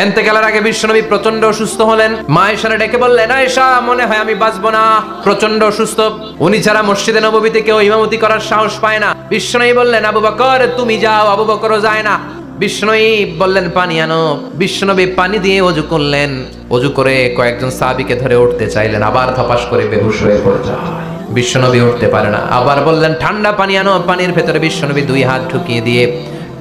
ইন্তেকালের আগে বিশ্বনবী প্রচন্ড অসুস্থ হলেন। মা আয়েশারে ডেকে বললেন, আয়েশা মনে হয় আমি বাঁচবো না, প্রচন্ড অসুস্থ। উনি ছাড়া মসজিদে নববীতে কেউ ইমামতি করার সাহস পায় না। বিশ্বনবী বললেন, আবু বকর তুমি যাও। আবু বকরও যায় না। বিশ্বনবী বললেন, পানি আনো। বিশ্বনবী পানি দিয়ে ওযু করলেন। ওযু করে কয়েকজন সাহাবীকে ধরে উঠতে চাইলেন, আবার ধপাস করে বেহুশ হয়ে পড়ে যায়। বিশ্বনবী উঠতে পারে না। আবার বললেন, ঠান্ডা পানি আনো। পানির ভেতরে বিশ্বনবী 2 হাত ঢুকিয়ে দিয়ে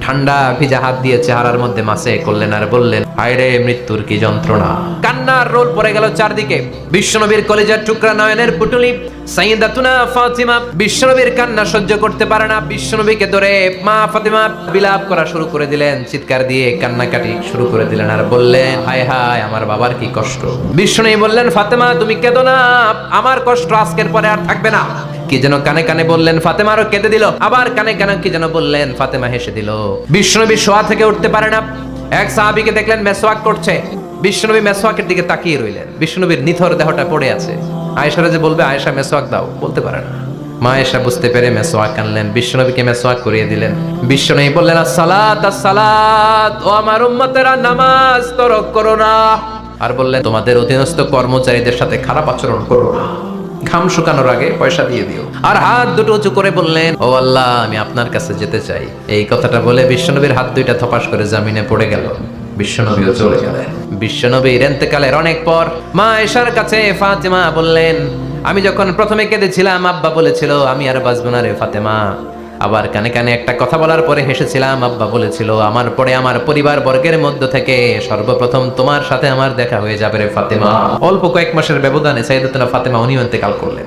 ঠান্ডা ভিজা হাত দিয়ে চেহারার মধ্যে মাসে করলেন আর বললেন, হায়রে মৃত্যুর কি যন্ত্রণা। কান্নার রোল পড়ে গেল চারদিকে। বিশ্বনবীর কলিজার টুকরা নয়নের পুটুলি সাইয়্যিদাতুনা ফাতিমা বিশ্বনবীর কান্না সহ্য করতে পারে না। বিশ্বনবীকে ধরে মা ফাতিমা বিলাপ করা শুরু করে দিলেন, চিৎকার দিয়ে কান্নাকাটি শুরু করে দিলেন আর বললেন, হায় হায় আমার বাবার কি কষ্ট। বিশ্বনবী বললেন, ফাতেমা তুমি কেঁদো না, আমার কষ্ট আজকের পরে আর থাকবে না। কি যেন কানে কানে বললেন, ফাতেমারও কেঁদে দিল। আবার কানে কানে কি যেন বললেন, ফাতেমা হেসে দিল। বিশ্বনবী শোয়া থেকে উঠতে পারে না। এক সাহাবীকে দেখলেন মেসওয়াক করছে। বিশ্বনবী মেসওয়াকের দিকে তাকিয়ে রইলেন। বিশ্বনবীর নিথর দেহটা পড়ে আছে। আয়েশারে যে বলবে, আয়েশা মেসওয়াক দাও, বলতে পারে না। মা আয়েশা বুঝতে পেরে মেসওয়াক আনলেন, বিশ্বনবীকে মেসওয়াক করিয়ে দিলেন। বিশ্বনবী বললেন, আসসালাত আসসালাত, ও আমার উম্মতেরা নামাজ তরক করো না। আর বললেন, তোমাদের অধীনস্থ কর্মচারীদের সাথে খারাপ আচরণ করো না। ঘাম শুকানোর আগে পয়সা দিয়ে দিও। আর হাত দুটো উঁচু করে বললেন, ও আল্লাহ আমি আপনার কাছে যেতে চাই। এই কথাটা বলে বিশ্বনবীর হাত দুইটা থপাস করে জামিনে পড়ে গেল। বিশ্বনবীও চলে গেলেন। বিশ্বনবীর ইন্তেকালের অনেক পর মা আয়েশার কাছে ফাতেমা বললেন, আমি যখন প্রথমে কেঁদেছিলাম আব্বা বলেছিল আমি আর বাঁচব না রে ফাতেমা। আবার কানে কানে একটা কথা বলার পরে হেসেছিলাম। আব্বা বলেছিল আমার পরে আমার পরিবার বর্গের মধ্য থেকে সর্বপ্রথম তোমার সাথে আমার দেখা হয়ে যাবে রে ফাতেমা। অল্প কয়েক মাসের ব্যবধানে সাইয়্যিদাতুনা ফাতেমা উনিও ইন্তেকাল করলেন।